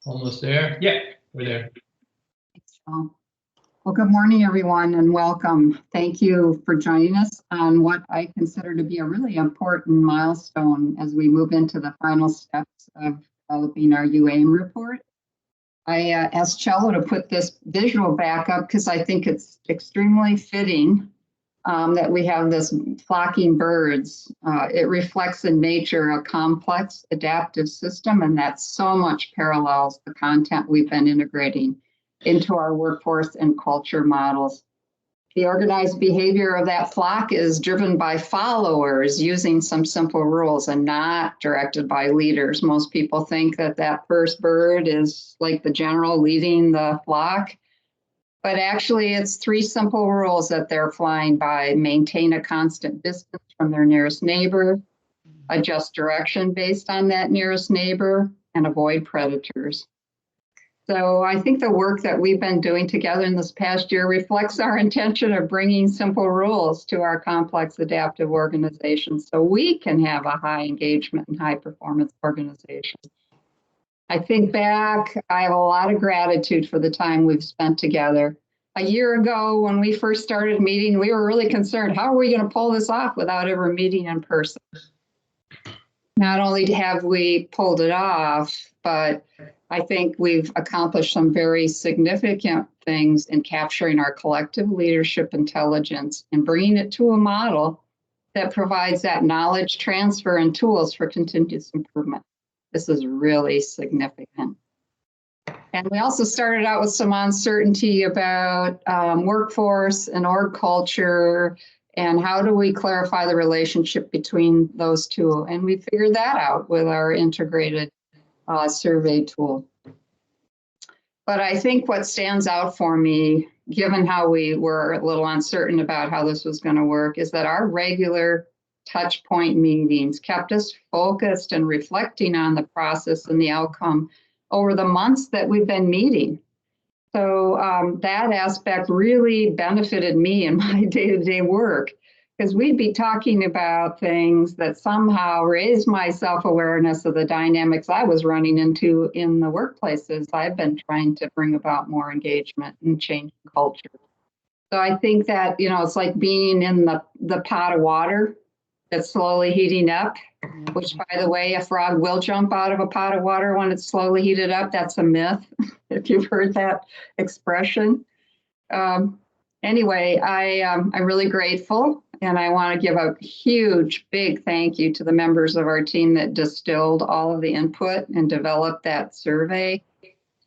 Almost there? Yeah, we're there. Thanks, Sean. Well, good morning, everyone, and welcome. Thank you for joining us on what I consider to be a really important milestone as we move into the final steps of developing our UAIM report. I asked Cello to put this visual back up because I think it's extremely fitting that we have this flocking birds. It reflects in nature a complex adaptive system, and that so much parallels the content we've been integrating into our workforce and culture models. The organized behavior of that flock is driven by followers using some simple rules and not directed by leaders. Most people think that that first bird is like the general leading the flock. But actually, it's 3 simple rules that they're flying by: maintain a constant distance from their nearest neighbor, adjust direction based on that nearest neighbor, and avoid predators. So I think the work that we've been doing together in this past year reflects our intention of bringing simple rules to our complex adaptive organizations so we can have a high engagement and high performance organization. I think back, I have a lot of gratitude for the time we've spent together. A year ago, when we first started meeting, we were really concerned, how are we going to pull this off without ever meeting in person? Not only have we pulled it off, but I think we've accomplished some very significant things in capturing our collective leadership intelligence and bringing it to a model that provides that knowledge transfer and tools for continuous improvement. This is really significant. And we also started out with some uncertainty about workforce and org culture and how do we clarify the relationship between those two. And we figured that out with our integrated survey tool. But I think what stands out for me, given how we were a little uncertain about how this was going to work, is that our regular touch point meetings kept us focused and reflecting on the process and the outcome over the months that we've been meeting. So that aspect really benefited me in my day-to-day work, because we'd be talking about things that somehow raised my self-awareness of the dynamics I was running into in the workplaces I've been trying to bring about more engagement and change culture. So I think that, it's like being in the pot of water that's slowly heating up, which, by the way, a frog will jump out of a pot of water when it's slowly heated up. That's a myth, if you've heard that expression. Anyway, I'm really grateful, and I want to give a huge, big thank you to the members of our team that distilled all of the input and developed that survey,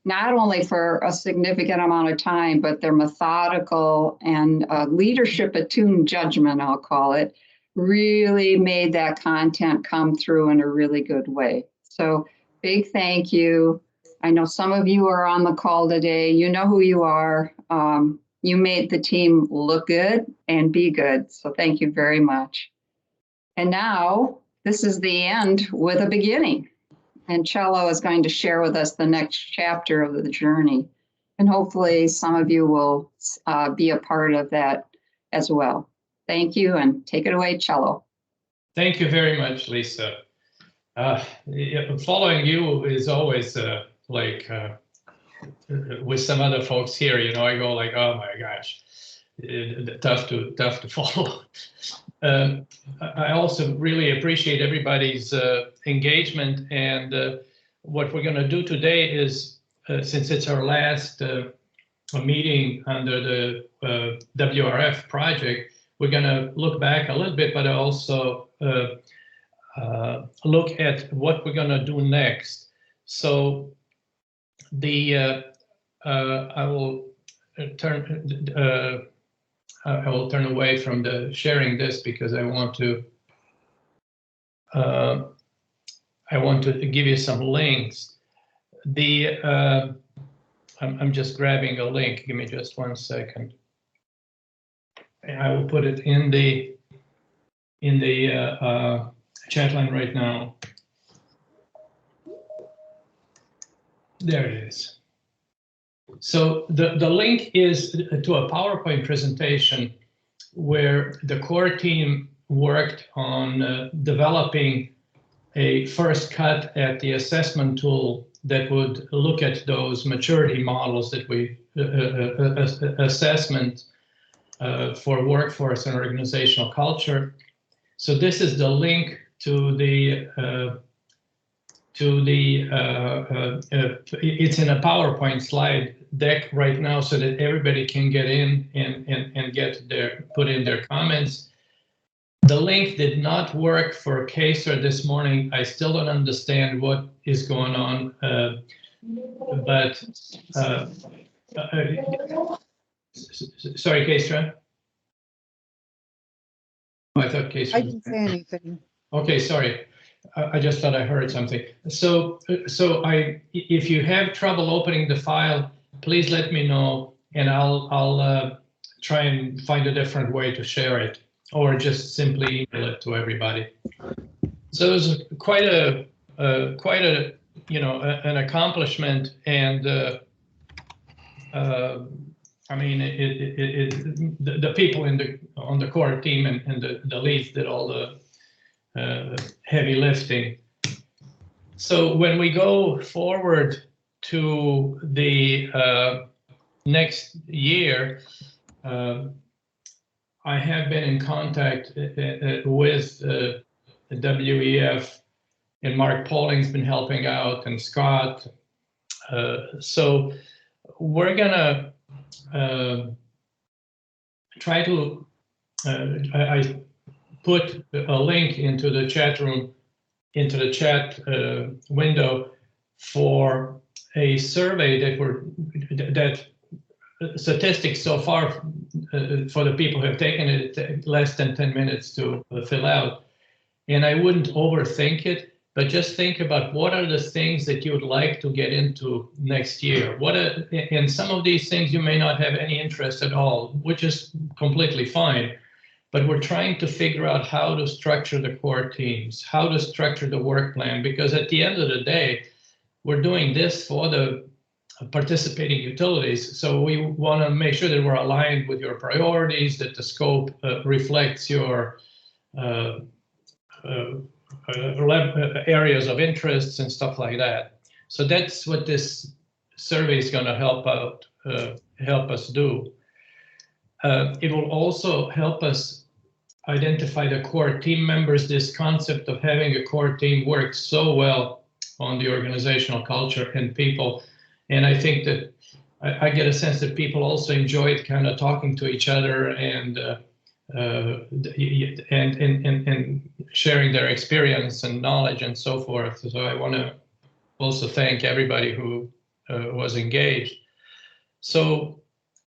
not only for a significant amount of time, but their methodical and leadership-attuned judgment, I'll call it, really made that content come through in a really good way. So big thank you. I know some of you are on the call today. You know who you are. You made the team look good and be good. So thank you very much. And now this is the end with a beginning. And Cello is going to share with us the next chapter of the journey. And hopefully some of you will be a part of that as well. Thank you, and take it away, Cello. Thank you very much, Lisa. Following you is always with some other folks here, I go like, oh my gosh, tough to follow. I also really appreciate everybody's engagement, and what we're going to do today is, since it's our last meeting under the WRF project, we're going to look back a little bit, but also look at what we're going to do next. So I will turn away from the sharing this because I want to give you some links. I'm just grabbing a link. Give me just 1 second. I will put it in the chat line right now. There it is. So the link is to a PowerPoint presentation where the core team worked on developing a first cut at the assessment tool that would look at those maturity models that we assessment for workforce and organizational culture. So this is the link to the it's in a PowerPoint slide deck right now so that everybody can get in and get put in their comments. The link did not work for Kaser this morning. I still don't understand what is going on, but sorry, Kaser. Oh, I thought Kaser. I didn't say anything. Okay, sorry. I just thought I heard something. So if you have trouble opening the file, please let me know, and I'll try and find a different way to share it, or just simply email it to everybody. So it was quite a an accomplishment, and I mean the people on the core team and the leads did all the heavy lifting. So when we go forward to the next year, I have been in contact with WEF, and Mark Polling's been helping out, and Scott. So we're gonna try to, I put a link into the chat room, into the chat window for a survey that statistics so far for the people who have taken it less than 10 minutes to fill out. And I wouldn't overthink it, but just think about what are the things that you would like to get into next year. And some of these things you may not have any interest at all, which is completely fine. But we're trying to figure out how to structure the core teams, how to structure the work plan, because at the end of the day, we're doing this for the participating utilities. So we want to make sure that we're aligned with your priorities, that the scope reflects your areas of interests and stuff like that. So that's what this survey is going to help us do. It will also help us identify the core team members. This concept of having a core team works so well on the organizational culture and people. And I think that I get a sense that people also enjoyed kind of talking to each other and sharing their experience and knowledge and so forth. So I want to also thank everybody who was engaged. So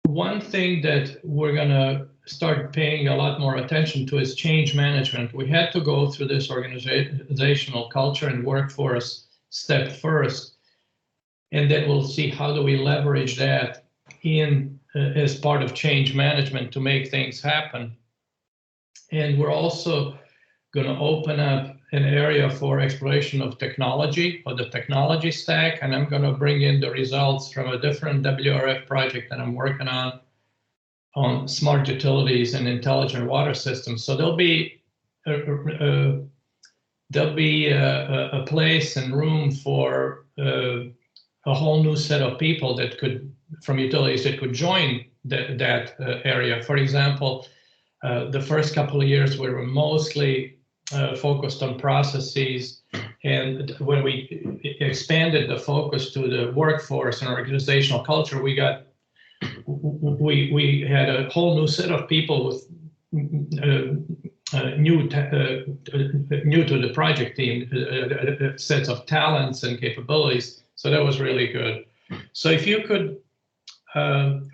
one thing that we're going to start paying a lot more attention to is change management. We had to go through this organizational culture and workforce step first, and then we'll see how do we leverage that in as part of change management to make things happen. And we're also going to open up an area for exploration of technology, or the technology stack, and I'm going to bring in the results from a different WRF project that I'm working on smart utilities and intelligent water systems. So there'll be a place and room for a whole new set of people that could, from utilities, that could join that area. For example, the first couple of years we were mostly focused on processes, and when we expanded the focus to the workforce and organizational culture, we had a whole new set of people with new to the project team, sets of talents and capabilities. So that was really good. So if you could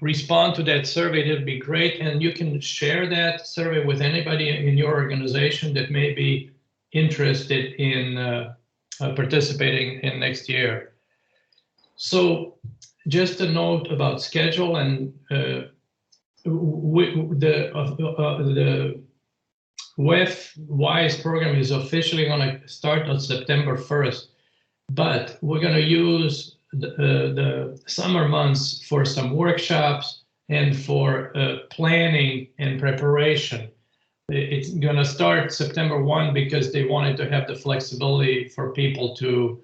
respond to that survey, that'd be great. And you can share that survey with anybody in your organization that may be interested in participating in next year. So just a note about schedule, and the WEF WISE program is officially going to start on September 1st, but we're going to use the summer months for some workshops and for planning and preparation. It's going to start September 1 because they wanted to have the flexibility for people to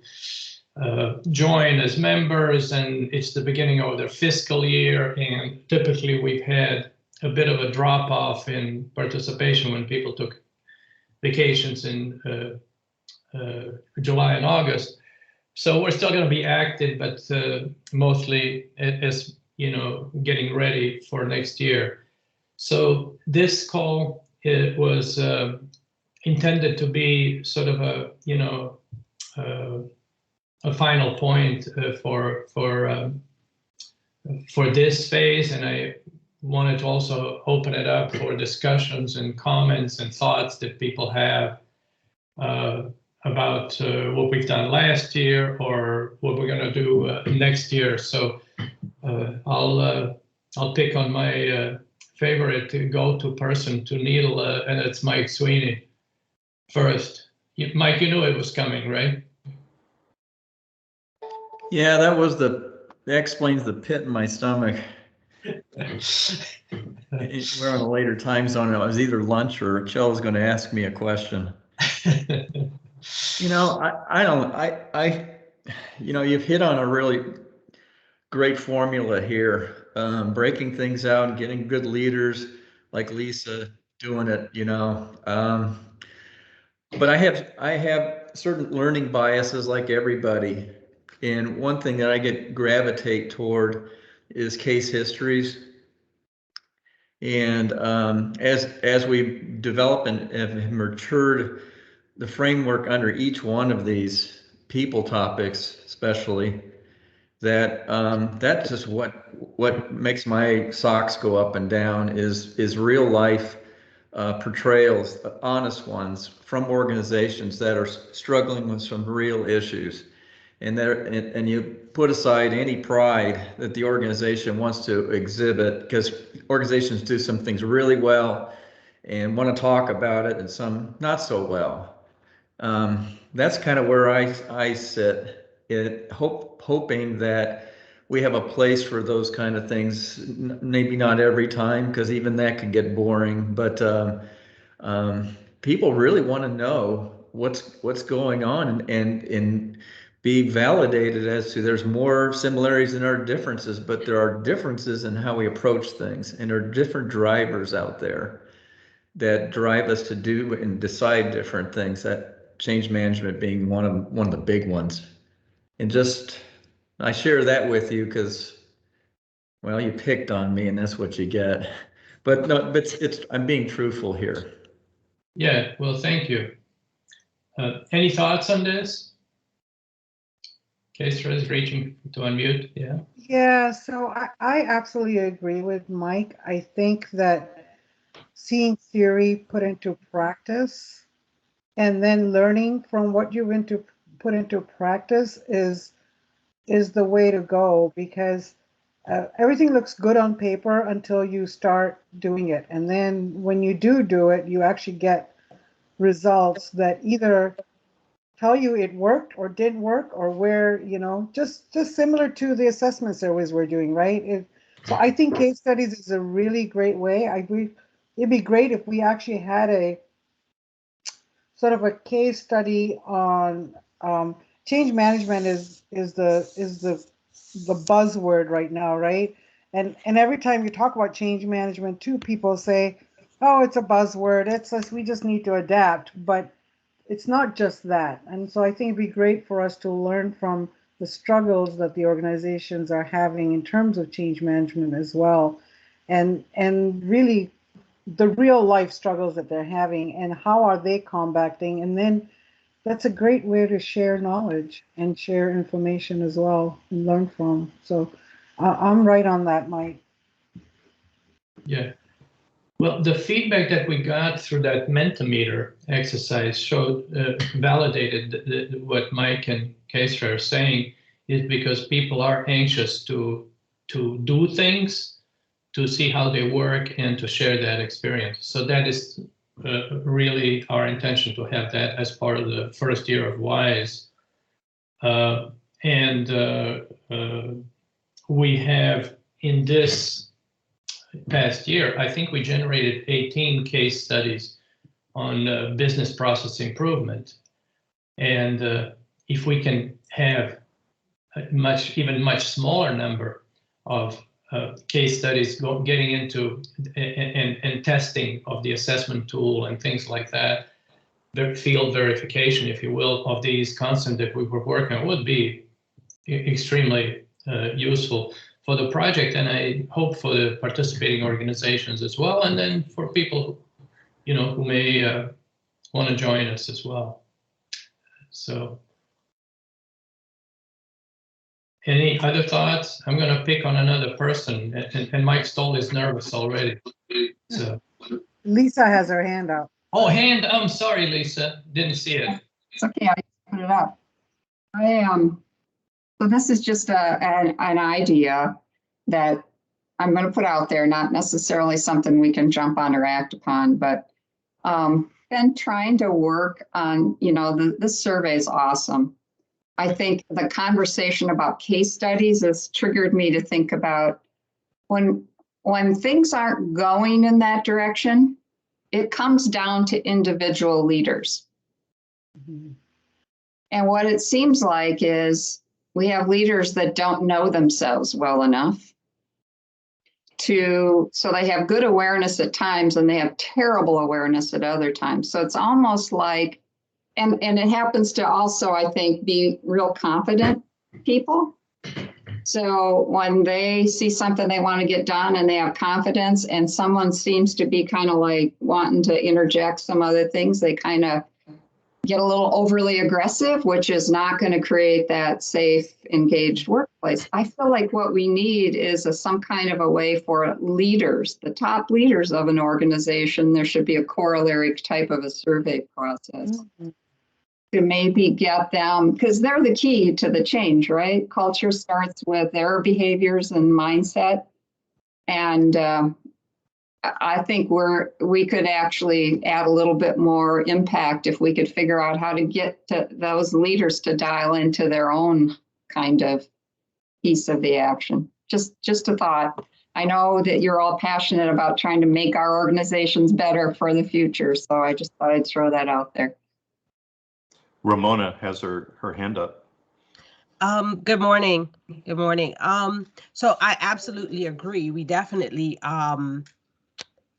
join as members, and it's the beginning of their fiscal year, and typically we've had a bit of a drop off in participation when people took vacations in July and August. So we're still going to be active, but mostly as getting ready for next year. So this call, it was intended to be sort of a final point for this phase, and I wanted to also open it up for discussions and comments and thoughts that people have about what we've done last year or what we're going to do next year. So I'll pick on my favorite go-to person to needle, and it's Mike Sweeney first. Mike, you knew it was coming, right? Yeah, that explains the pit in my stomach. We're on a later time zone. It was either lunch or Joe was going to ask me a question. You've hit on a really great formula here. Breaking things out and getting good leaders like Lisa doing it, but I have certain learning biases like everybody. And one thing that I gravitate toward is case histories. And as we develop and have matured the framework under each one of these people topics, especially, that's just what makes my socks go up and down is real life portrayals, honest ones from organizations that are struggling with some real issues. And you put aside any pride that the organization wants to exhibit, because organizations do some things really well and want to talk about it and some not so well. That's kind of where I sit, hoping that we have a place for those kind of things. Maybe not every time, because even that can get boring, but people really want to know what's going on and be validated as to there's more similarities than our differences, but there are differences in how we approach things, and there are different drivers out there that drive us to do and decide different things, that change management being one of the big ones. And I share that with you because, well, you picked on me and that's what you get. But no, but I'm being truthful here. Yeah, well, thank you. Any thoughts on this? Kestra is reaching to unmute. Yeah. Yeah, so I absolutely agree with Mike. I think that seeing theory put into practice and then learning from what you've put into practice is the way to go, because everything looks good on paper until you start doing it. And then when you do it, you actually get results that either tell you it worked or didn't work, or where, just similar to the assessment surveys we're doing, right? So I think case studies is a really great way. I agree. It'd be great if we actually had a sort of a case study on change management is the buzzword right now, right? And every time you talk about change management too, people say, oh, it's a buzzword. We just need to adapt. But it's not just that. And so I think it'd be great for us to learn from the struggles that the organizations are having in terms of change management as well. And really the real life struggles that they're having and how are they combating. And then that's a great way to share knowledge and share information as well and learn from. So I'm right on that, Mike. Yeah. Well, the feedback that we got through that Mentimeter exercise validated what Mike and Kestra are saying, is because people are anxious to do things, to see how they work, and to share that experience. So that is really our intention, to have that as part of the first year of WISE. We have, in this past year, I think we generated 18 case studies on business process improvement. And if we can have even much smaller number of case studies getting into and testing of the assessment tool and things like that. The field verification, if you will, of these concepts that we were working on would be extremely useful for the project, and I hope for the participating organizations as well, and then for people, who may want to join us as well. So, any other thoughts? I'm going to pick on another person, and Mike Stoll is nervous already. So, Lisa has her hand up. oh, I'm sorry, Lisa, didn't see it. It's okay, I put it up. So this is just an idea that I'm going to put out there, not necessarily something we can jump on or act upon, but been trying to work on, this survey is awesome. I think the conversation about case studies has triggered me to think about when things aren't going in that direction, it comes down to individual leaders. Mhm. And what it seems like is we have leaders that don't know themselves well enough so they have good awareness at times and they have terrible awareness at other times. So it's almost like, and it happens to also, I think, be real confident people. So when they see something they want to get done and they have confidence and someone seems to be kind of like wanting to interject some other things, they kind of get a little overly aggressive, which is not going to create that safe, engaged workplace. I feel like what we need is some kind of a way for leaders, the top leaders of an organization, there should be a corollary type of a survey process. Mhm. To maybe get them, because they're the key to the change, right? Culture starts with their behaviors and mindset. And I think we could actually add a little bit more impact if we could figure out how to get to those leaders to dial into their own kind of piece of the action. Just a thought. I know that you're all passionate about trying to make our organizations better for the future. So I just thought I'd throw that out there. Ramona has her hand up. Good morning. Good morning. So I absolutely agree. We definitely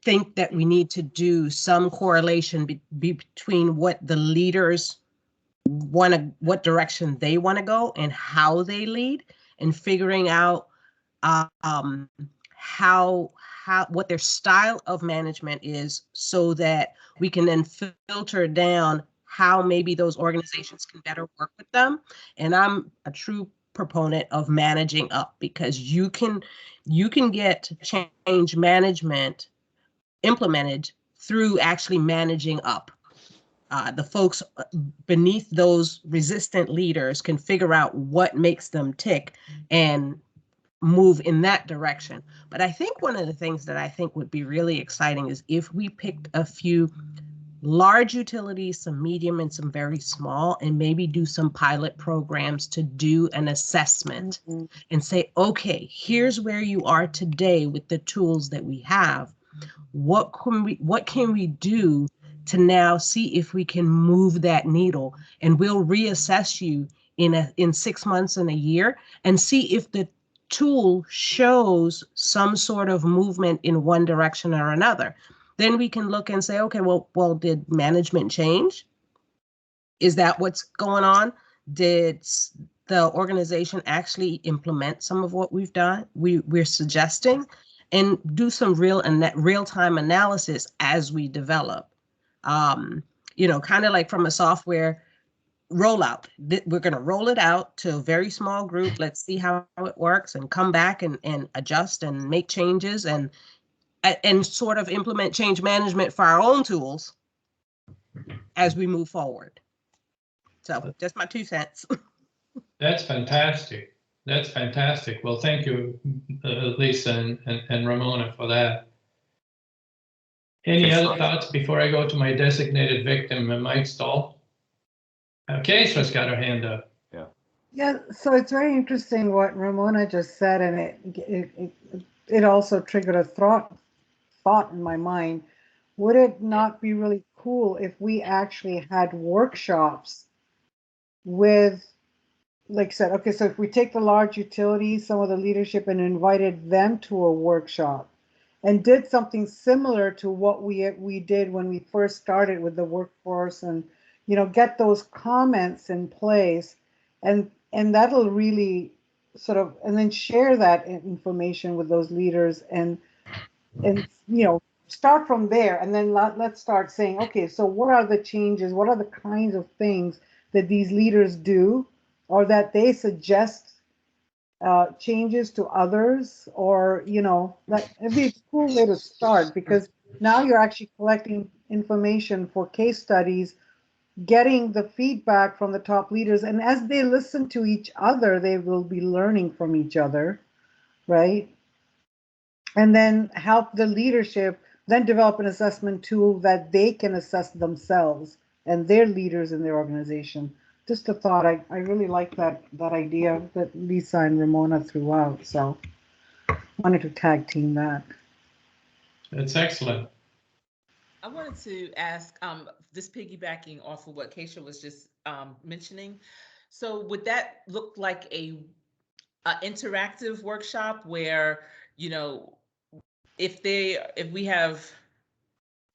think that we need to do some correlation between what the leaders what direction they want to go and how they lead, and figuring out how what their style of management is, so that we can then filter down how maybe those organizations can better work with them. And I'm a true proponent of managing up, because you can get change management implemented through actually managing up. The folks beneath those resistant leaders can figure out what makes them tick and move in that direction. But I think one of the things that I think would be really exciting is if we picked a few large utilities, some medium and some very small, and maybe do some pilot programs to do an assessment and say, okay, here's where you are today with the tools that we have. What can we do to now see if we can move that needle? And we'll reassess you in 6 months and a year and see if the tool shows some sort of movement in one direction or another. Then we can look and say, okay, well, did management change? Is that what's going on? Did the organization actually implement some of what we've done? We're suggesting, and do some real-time analysis as we develop. Kind of like from a software rollout. We're going to roll it out to a very small group. Let's see how it works, and come back and adjust and make changes and sort of implement change management for our own tools as we move forward. So just my 2 cents. That's fantastic. That's fantastic. Well, thank you, Lisa and Ramona, for that. Any other thoughts before I go to my designated victim, Mike Stoll? Keisha's got her hand up. Yeah, so it's very interesting what Ramona just said, and it also triggered a thought in my mind. Would it not be really cool if we actually had workshops with like I said, okay, so if we take the large utilities, some of the leadership, and invited them to a workshop and did something similar to what we did when we first started with the workforce, and get those comments in place, and that'll really sort of, and then share that information with those leaders, and start from there, and then let's start saying, okay, so what are the changes, what are the kinds of things that these leaders do, or that they suggest changes to others, or that it'd be a cool way to start, because now you're actually collecting information for case studies, getting the feedback from the top leaders, and as they listen to each other, they will be learning from each other, right? And then help the leadership then develop an assessment tool that they can assess themselves and their leaders in their organization. Just a thought. I really like that idea that Lisa and Ramona threw out. So wanted to tag team that. That's excellent. I wanted to ask, just piggybacking off of what Keisha was just mentioning. So would that look like a interactive workshop where, if we have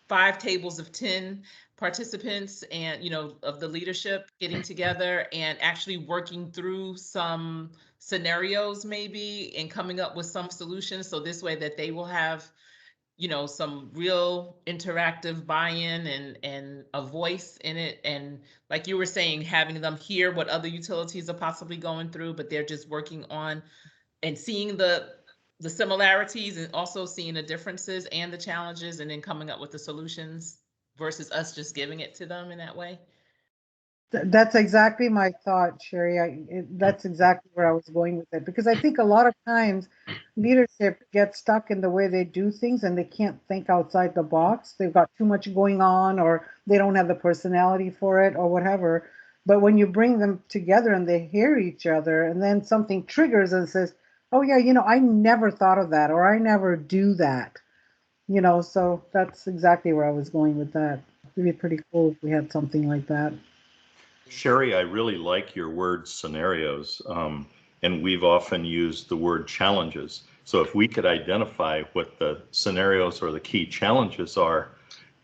5 tables of 10 participants and, of the leadership getting together and actually working through some scenarios maybe and coming up with some solutions, so this way that they will have some real interactive buy-in and a voice in it. And like you were saying, having them hear what other utilities are possibly going through, but they're just working on and seeing the similarities and also seeing the differences and the challenges, and then coming up with the solutions versus us just giving it to them in that way. That's exactly my thought, Sherry. That's exactly where I was going with it, because I think a lot of times leadership gets stuck in the way they do things and they can't think outside the box. They've got too much going on, or they don't have the personality for it, or whatever. But when you bring them together and they hear each other, and then something triggers and says, oh yeah, I never thought of that, or I never do that. So that's exactly where I was going with that. It'd be pretty cool if we had something like that. Sherry, I really like your word scenarios, and we've often used the word challenges. So if we could identify what the scenarios or the key challenges are,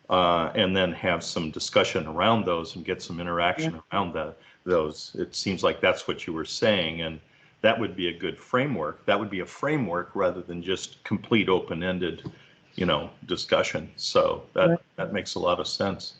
and then have some discussion around those and get some interaction around those, it seems like that's what you were saying, and that would be a good framework. That would be a framework rather than just complete open-ended, discussion. So that makes a lot of sense.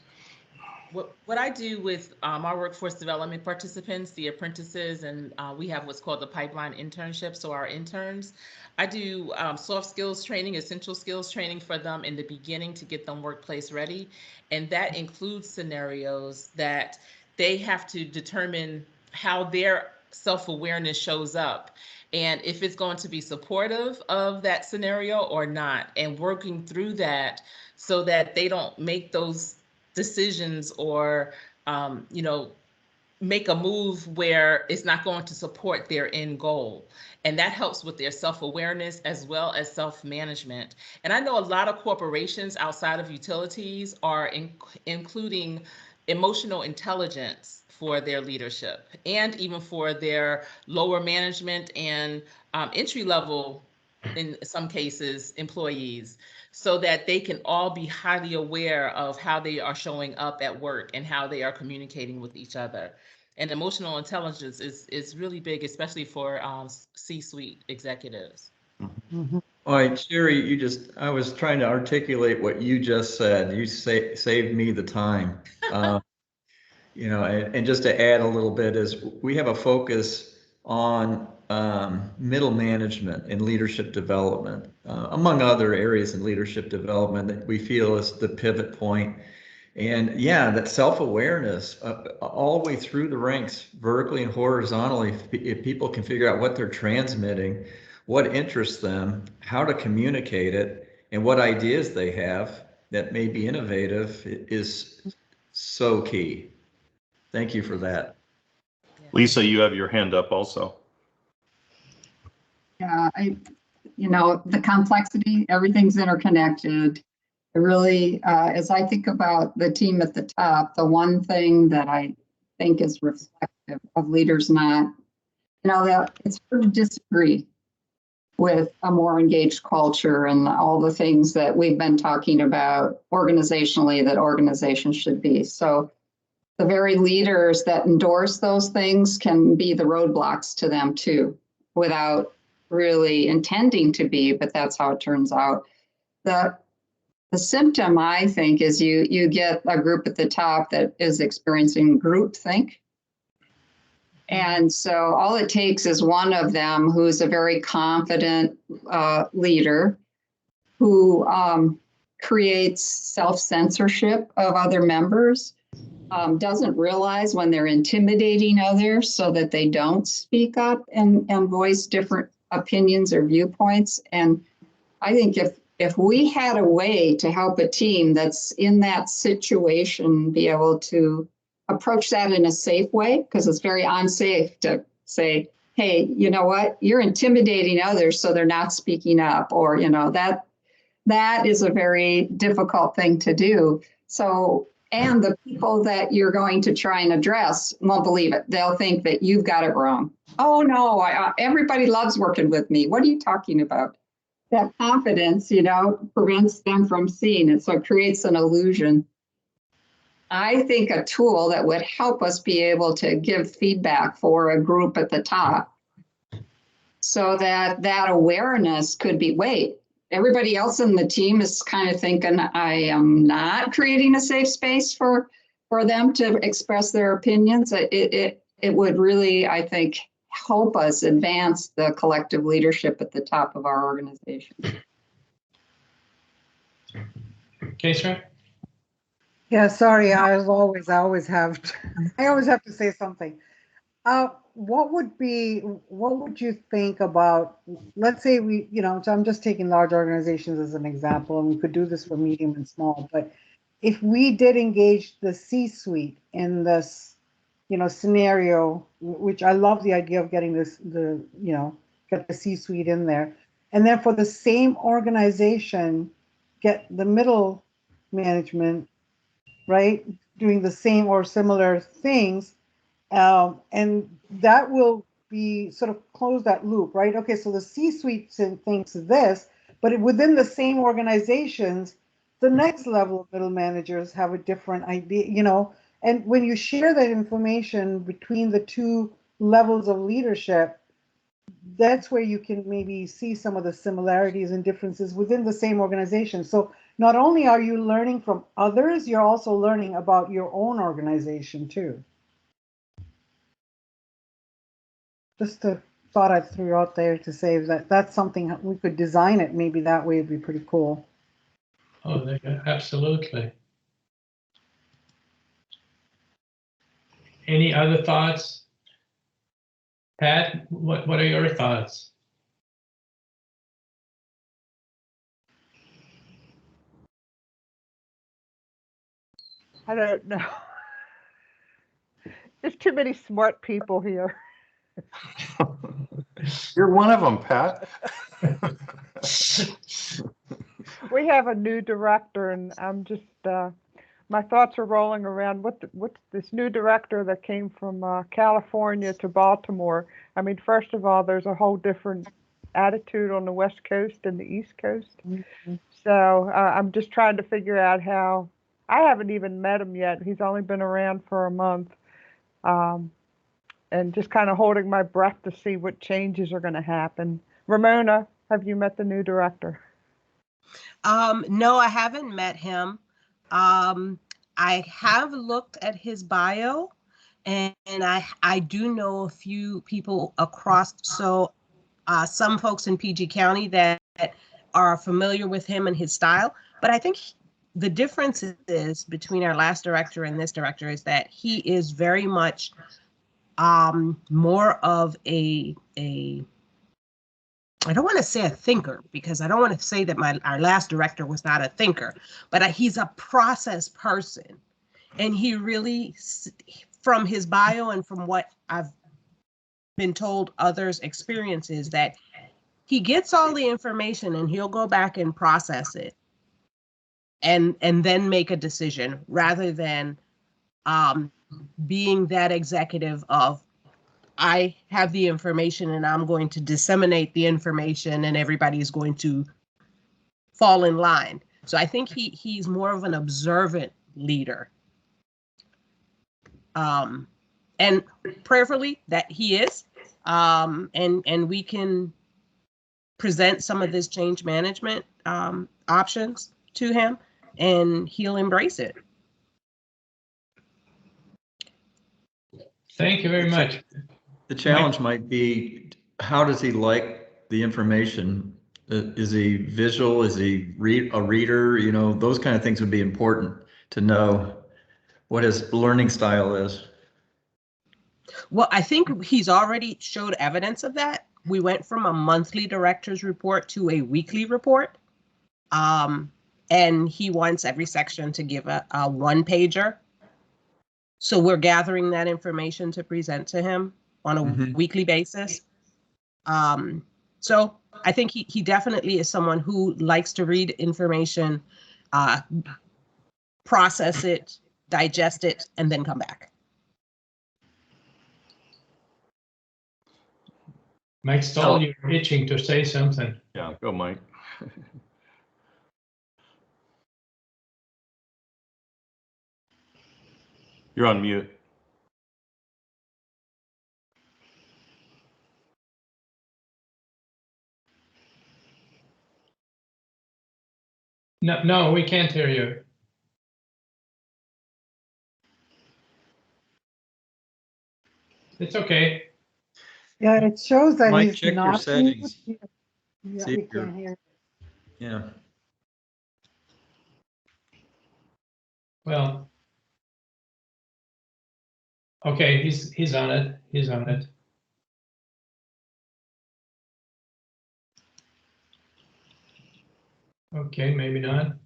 What I do with our workforce development participants, the apprentices, and we have what's called the pipeline internship. So our interns, I do soft skills training, essential skills training for them in the beginning to get them workplace ready. And that includes scenarios that they have to determine how their self-awareness shows up, and if it's going to be supportive of that scenario or not, and working through that so that they don't make those decisions or make a move where it's not going to support their end goal. And that helps with their self-awareness as well as self-management. And I know a lot of corporations outside of utilities are including emotional intelligence for their leadership, and even for their lower management and entry level, in some cases, employees, so that they can all be highly aware of how they are showing up at work and how they are communicating with each other. And emotional intelligence is really big, especially for C-suite executives. Mm-hmm. All right, Sherry, I was trying to articulate what you just said. You saved me the time. And just to add a little bit is we have a focus on middle management and leadership development, among other areas in leadership development that we feel is the pivot point. And yeah, that self-awareness all the way through the ranks, vertically and horizontally, if people can figure out what they're transmitting, what interests them, how to communicate it, and what ideas they have that may be innovative is so key. Thank you for that. Lisa, you have your hand up also. Yeah, the complexity, everything's interconnected. I really, as I think about the team at the top, the one thing that I think is reflective of leaders not that it's hard to disagree with a more engaged culture and all the things that we've been talking about organizationally that organizations should be. So the very leaders that endorse those things can be the roadblocks to them too, without really intending to be, but that's how it turns out. The symptom, I think, is you get a group at the top that is experiencing groupthink. And so all it takes is one of them who's a very confident leader who creates self-censorship of other members, doesn't realize when they're intimidating others so that they don't speak up and voice different opinions or viewpoints. And I think if we had a way to help a team that's in that situation be able to approach that in a safe way, because it's very unsafe to say, hey, you know what, you're intimidating others so they're not speaking up, or that is a very difficult thing to do. So, and the people that you're going to try and address won't believe it. They'll think that you've got it wrong. Oh no, everybody loves working with me. What are you talking about? That confidence, prevents them from seeing it. So it creates an illusion. I think a tool that would help us be able to give feedback for a group at the top so that awareness could be, wait, everybody else in the team is kind of thinking I am not creating a safe space for them to express their opinions. It would really, I think, help us advance the collective leadership at the top of our organization. Okay, sir. Yeah, sorry, I always have to say something. What would you think about, let's say so I'm just taking large organizations as an example, and we could do this for medium and small, but if we did engage the C-suite in this, scenario, which I love the idea of getting get the C-suite in there, and then for the same organization, get the middle management, right, doing the same or similar things, and that will be sort of close that loop, right? Okay, so the C-suite thinks this, but within the same organizations, the next level of middle managers have a different idea, and when you share that information between the two levels of leadership, that's where you can maybe see some of the similarities and differences within the same organization. So not only are you learning from others, you're also learning about your own organization too. Just a thought I threw out there to say that that's something we could design it. Maybe that way it'd be pretty cool. Oh, absolutely. Any other thoughts? Pat, what are your thoughts? I don't know. There's too many smart people here. You're one of them, Pat. We have a new director, and I'm just my thoughts are rolling around. What's this new director that came from California to Baltimore? I mean, first of all, there's a whole different attitude on the West Coast and the East Coast. Mm-hmm. So I'm just trying to figure out how. I haven't even met him yet. He's only been around for a month. And just kind of holding my breath to see what changes are going to happen. Ramona, have you met the new director? No, I haven't met him. I have looked at his bio, and I do know a few people across. So some folks in PG County that are familiar with him and his style. But I think the difference is between our last director and this director is that he is very much more of a I don't want to say a thinker, because I don't want to say that our last director was not a thinker, but he's a process person. And he really, from his bio and from what I've been told others' experiences, that he gets all the information and he'll go back and process it and then make a decision, rather than being that executive of, I have the information and I'm going to disseminate the information and everybody is going to fall in line. So I think he's more of an observant leader. And prayerfully that he is, and we can present some of this change management options to him and he'll embrace it. Thank you very much. The challenge might be, how does he like the information? Is he visual? Is he a reader? You know, those kind of things would be important to know what his learning style is. Well, I think he's already showed evidence of that. We went from a monthly director's report to a weekly report. And he wants every section to give a one-pager. So we're gathering that information to present to him on a weekly basis. So I think he definitely is someone who likes to read information, process it, digest it, and then come back. Mike Stoll, you're itching to say something. Yeah, go Mike. You're on mute. No, we can't hear you. It's okay. Yeah, it shows that Mike, he's check your not. settings. Yeah, See we if you're- can't hear. Yeah. Well, okay, he's on it. He's on it. Okay, maybe not.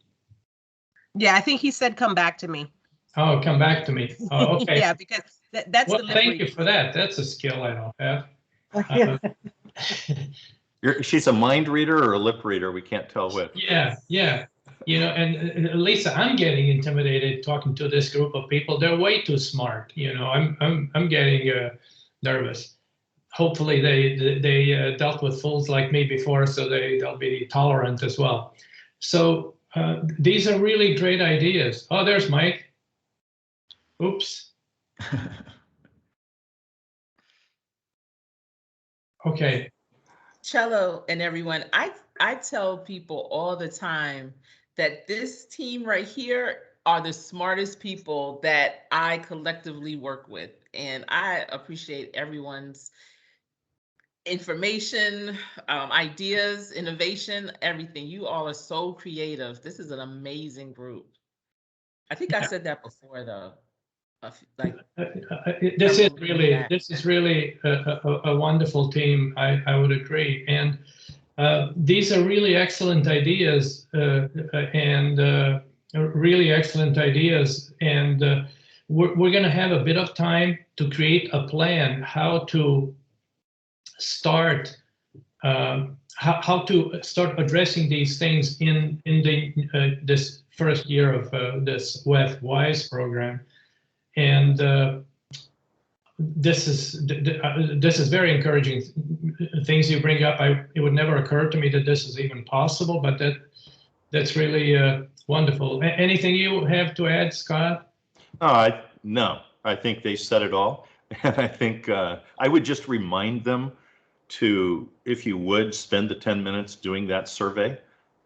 Yeah, I think he said, come back to me. Oh, come back to me. Oh, okay. Yeah, because that's Well, the lip thank reading. you for that. That's a skill I don't have. She's a mind reader or a lip reader? We can't tell which. Yeah. You know, and Lisa, I'm getting intimidated talking to this group of people. They're way too smart. You know, I'm getting nervous. Hopefully, they dealt with fools like me before, so they'll be tolerant as well. So these are really great ideas. Oh, there's Mike. Oops. Okay. Cello and everyone, I tell people all the time that this team right here are the smartest people that I collectively work with. And I appreciate everyone's information, ideas, innovation, everything. You all are so creative. This is an amazing group. I think I said that before though. This is really a wonderful team. I would agree. And these are really excellent ideas and really excellent ideas. And we're going to have a bit of time to create a plan how to start how to start addressing these things in the this first year of this WISE program. And this is very encouraging things you bring up. It would never occur to me that this is even possible, but that's really wonderful. Anything you have to add, Scott? No, I think they said it all. And I think I would just remind them to, if you would, spend the 10 minutes doing that survey,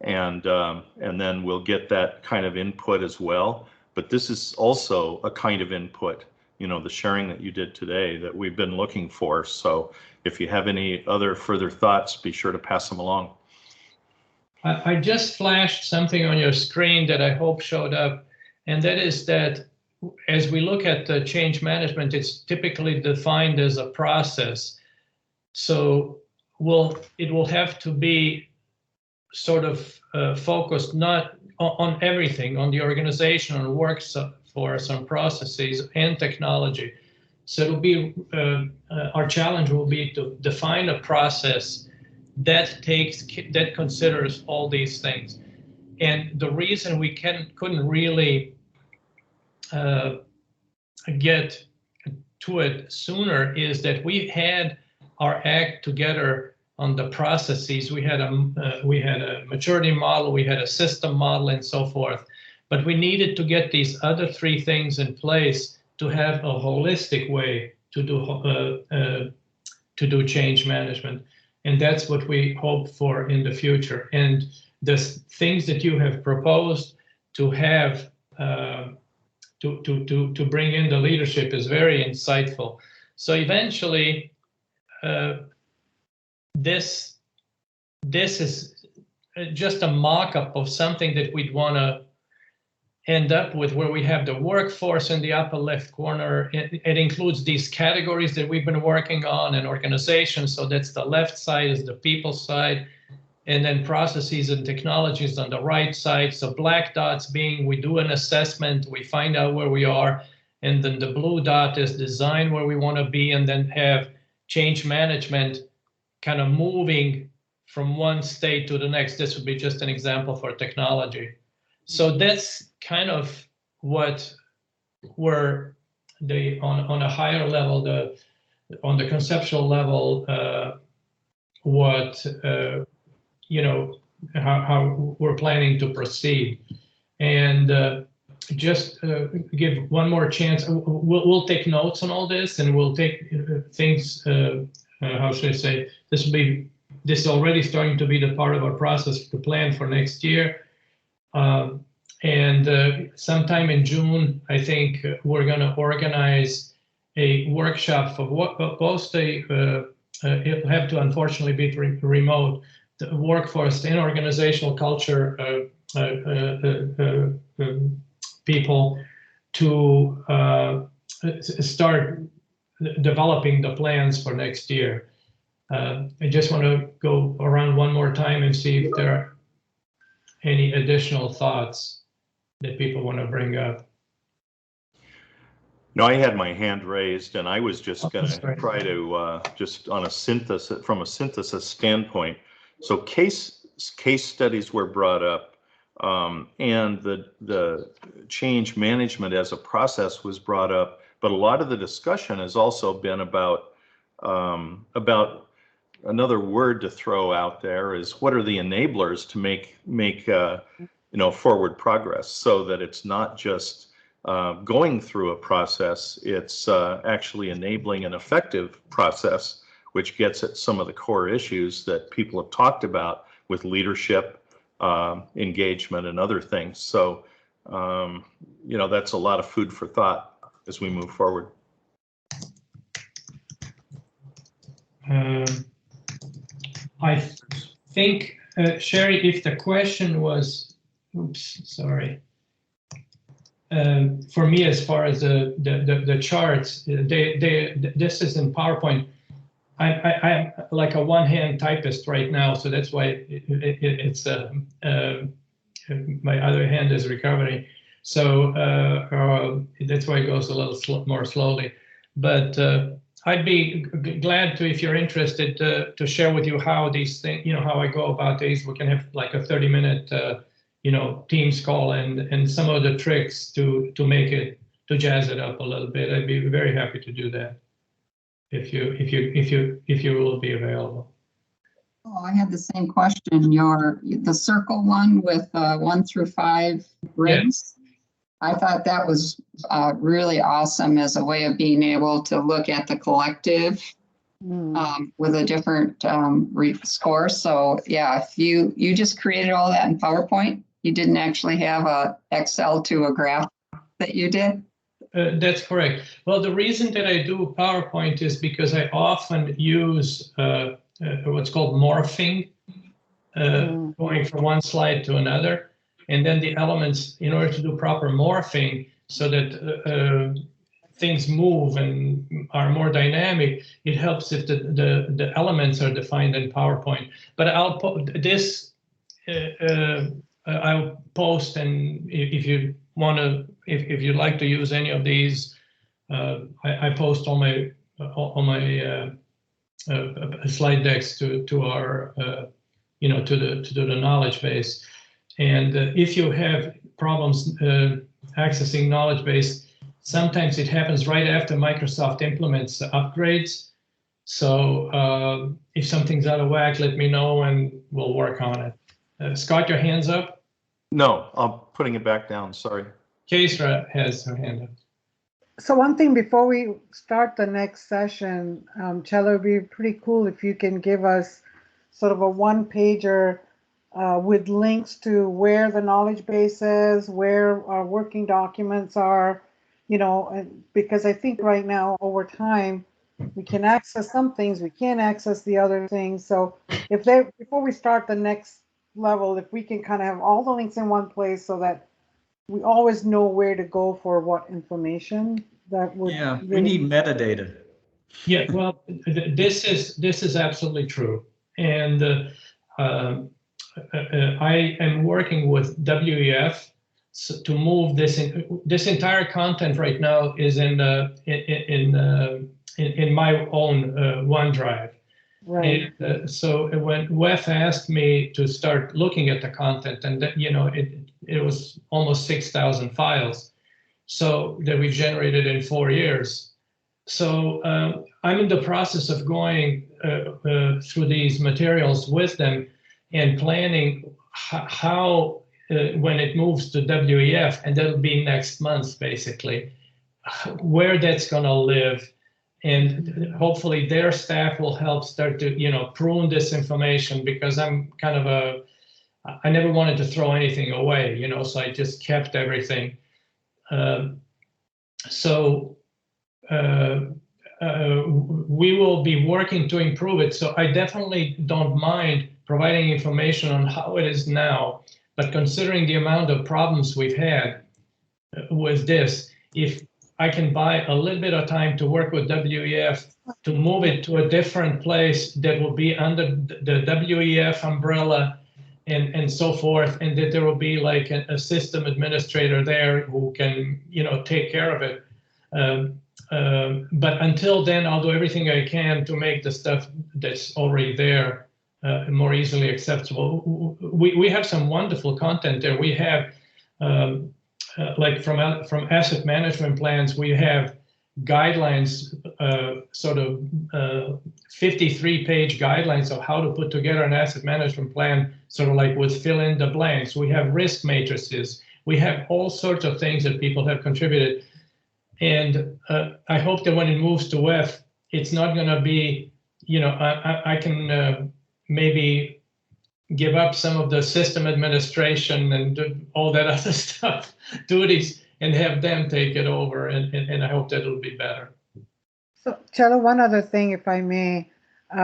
and then we'll get that kind of input as well. But this is also a kind of input, you know, the sharing that you did today that we've been looking for. So if you have any other further thoughts, be sure to pass them along. I just flashed something on your screen that I hope showed up, and that is that as we look at the change management, it's typically defined as a process. So it will have to be sort of focused not on everything, on the organization, on workforce, on processes and technology. So it'll be our challenge will be to define a process that considers all these things. And the reason we couldn't really get to it sooner is that we had our act together on the processes. We had a maturity model, we had a system model, and so forth. But we needed to get these other three things in place to have a holistic way to do change management, and that's what we hope for in the future. And the things that you have proposed to have to bring in the leadership is very insightful. So eventually, this is just a mock-up of something that we'd want to end up with, where we have the workforce in the upper left corner. It includes these categories that we've been working on and organizations. So that's the left side, is the people side, and then processes and technologies on the right side. So black dots being we do an assessment, we find out where we are, and then the blue dot is design where we want to be, and then have change management kind of moving from one state to the next. This would be just an example for technology. So that's kind of what we're on a higher level, on the conceptual level, how we're planning to proceed. And just give one more chance. We'll take notes on all this, and we'll take things. How should I say? This is already starting to be the part of our process to plan for next year. And sometime in June, I think we're going to organize a workshop for what both it'll have to unfortunately be remote, the workforce and organizational culture people to start developing the plans for next year. I just want to go around one more time and see if there are any additional thoughts that people want to bring up. No, I had my hand raised, and I was just going to try to just on a synthesis, from a synthesis standpoint. So case studies were brought up, and the change management as a process was brought up. But a lot of the discussion has also been about another word to throw out there is what are the enablers to make forward progress, so that it's not just going through a process, it's actually enabling an effective process, which gets at some of the core issues that people have talked about with leadership, engagement, and other things. So, that's a lot of food for thought as we move forward. I think, Sherry, if the question was, sorry. For me, as far as the charts, this is in PowerPoint. I'm like a one-hand typist right now, so that's why it's my other hand is recovering. So that's why it goes a little more slowly. But I'd be glad to, if you're interested, to share with you how these things, how I go about these. We can have like a 30-minute, Teams call and some of the tricks to make it, to jazz it up a little bit. I'd be very happy to do that if you will be available. Oh, I had the same question. The circle one with 1 through 5 rings. Yeah. I thought that was really awesome as a way of being able to look at the collective with a different score. So yeah, if you just created all that in PowerPoint, you didn't actually have a Excel to a graph that you did? That's correct. Well, the reason that I do PowerPoint is because I often use what's called morphing, going from one slide to another. And then the elements, in order to do proper morphing so that things move and are more dynamic, it helps if the elements are defined in PowerPoint. But I'll post, and if you want to, if you'd like to use any of these, I post all my slide decks to our to the knowledge base. And if you have problems accessing knowledge base, sometimes it happens right after Microsoft implements the upgrades. So if something's out of whack, let me know and we'll work on it. Scott, your hand's up? No, I'm putting it back down, sorry. Kesra has her hand up. So one thing before we start the next session, Cello, it'd be pretty cool if you can give us sort of a one-pager with links to where the knowledge base is, where our working documents are, you know, because I think right now over time, we can access some things, we can't access the other things. So if before we start the next level, if we can kind of have all the links in one place so that we always know where to go for what information, that would Yeah, we really need metadata. Yeah, well, this is absolutely true, and I am working with WEF to move this in. This entire content right now is in my own OneDrive. right. And so when WEF asked me to start looking at the content, and you know, it was almost 6,000 files, so that we generated in 4 years. So I'm in the process of going through these materials with them and planning how, when it moves to WEF, and that'll be next month basically, where that's going to live. And hopefully their staff will help start to, you know, prune this information, because I'm kind of I never wanted to throw anything away, you know, so I just kept everything. We will be working to improve it. So I definitely don't mind providing information on how it is now, but considering the amount of problems we've had with this, if I can buy a little bit of time to work with WEF to move it to a different place that will be under the WEF umbrella and so forth, and that there will be like a system administrator there who can, you know, take care of it. But until then, I'll do everything I can to make the stuff that's already there more easily accessible. We have some wonderful content there. We have, like from asset management plans, we have guidelines, sort of 53-page guidelines of how to put together an asset management plan, sort of like with fill in the blanks. We have risk matrices. We have all sorts of things that people have contributed. And I hope that when it moves to WEF, it's not going to be, you know, I can maybe give up some of the system administration and all that other stuff, duties, and have them take it over. And I hope that it'll be better. So, Cello, one other thing, if I may.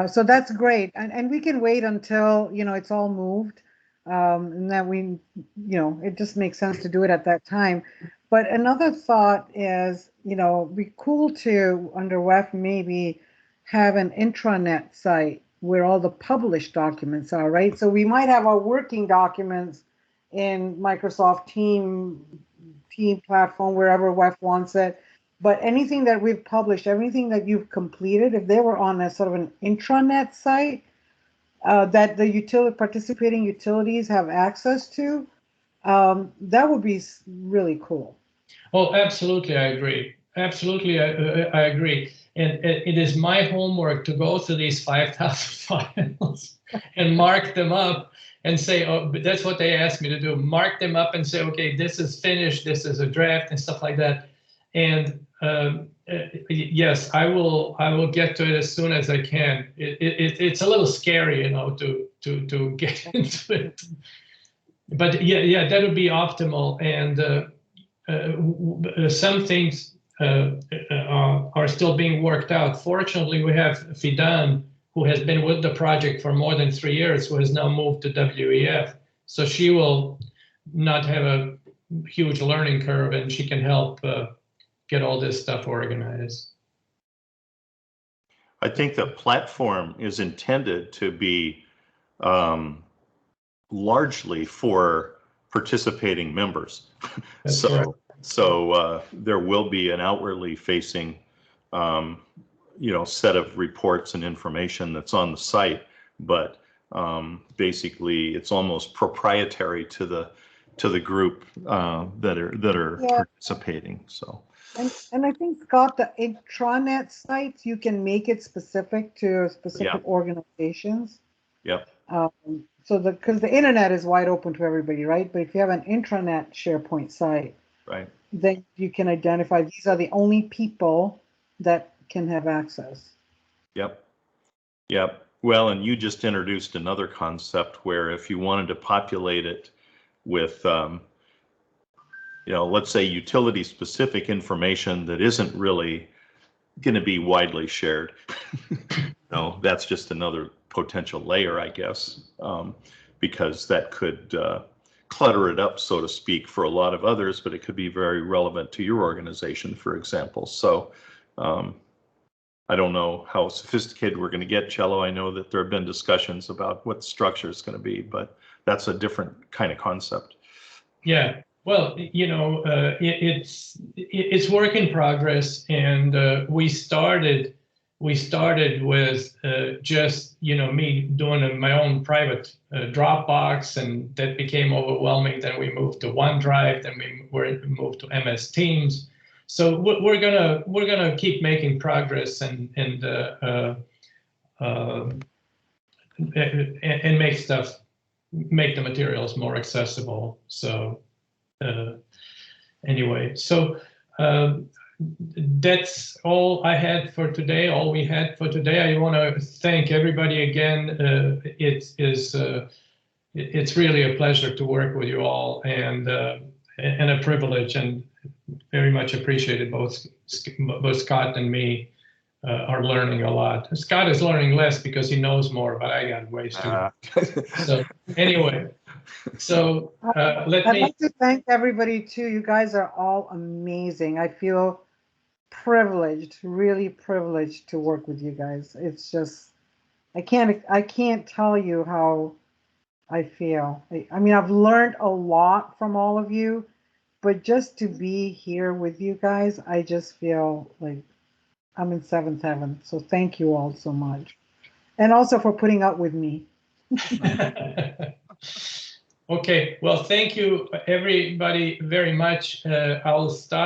So that's great. And we can wait until, you know, it's all moved. And that we, you know, it just makes sense to do it at that time. But another thought is, you know, it'd be cool to, under WEF, maybe have an intranet site where all the published documents are, right? So we might have our working documents in Microsoft Team platform, wherever WEF wants it. But anything that we've published, everything that you've completed, if they were on a sort of an intranet site that the participating utilities have access to, that would be really cool. Oh, absolutely, I agree. Absolutely, I agree. And it is my homework to go through these 5,000 files and mark them up and say, oh, that's what they asked me to do. Mark them up and say, okay, this is finished, this is a draft and stuff like that. And yes, I will get to it as soon as I can. It's a little scary, you know, to get into it. But yeah, that would be optimal. And some things are still being worked out. Fortunately, we have Fidan, who has been with the project for more than 3 years, who has now moved to WEF. So she will not have a huge learning curve, and she can help get all this stuff organized. I think the platform is intended to be largely for participating members. That's correct. So there will be an outwardly facing, you know, set of reports and information that's on the site, but basically it's almost proprietary to the group that are participating. So And I think, Scott, the intranet sites, you can make it specific to specific organizations. Yep. So because the internet is wide open to everybody, right? But if you have an intranet SharePoint site, Right. then you can identify these are the only people that can have access. Yep. Yep. Well, and you just introduced another concept where if you wanted to populate it with, let's say utility specific information that isn't really going to be widely shared. No, that's just another potential layer, I guess, because that could clutter it up, so to speak, for a lot of others, but it could be very relevant to your organization, for example. So I don't know how sophisticated we're going to get, Cello. I know that there have been discussions about what the structure is going to be, but that's a different kind of concept. Yeah, well, it's work in progress, and we started with just me doing my own private Dropbox, and that became overwhelming. Then we moved to OneDrive, then we moved to MS Teams. So we're gonna keep making progress and make the materials more accessible. So anyway, so that's all I had for today. All we had for today. I want to thank everybody again. It's really a pleasure to work with you all, and a privilege, and very much appreciated. Both Scott and me are learning a lot. Scott is learning less because he knows more, but I got ways to. So anyway, so I'd like to thank everybody too. You guys are all amazing. I feel privileged, really privileged to work with you guys. It's just, I can't tell you how I feel. I mean, I've learned a lot from all of you, but just to be here with you guys, I just feel like I'm in seventh heaven. So thank you all so much. And also for putting up with me. Okay, well, thank you everybody very much. I'll stop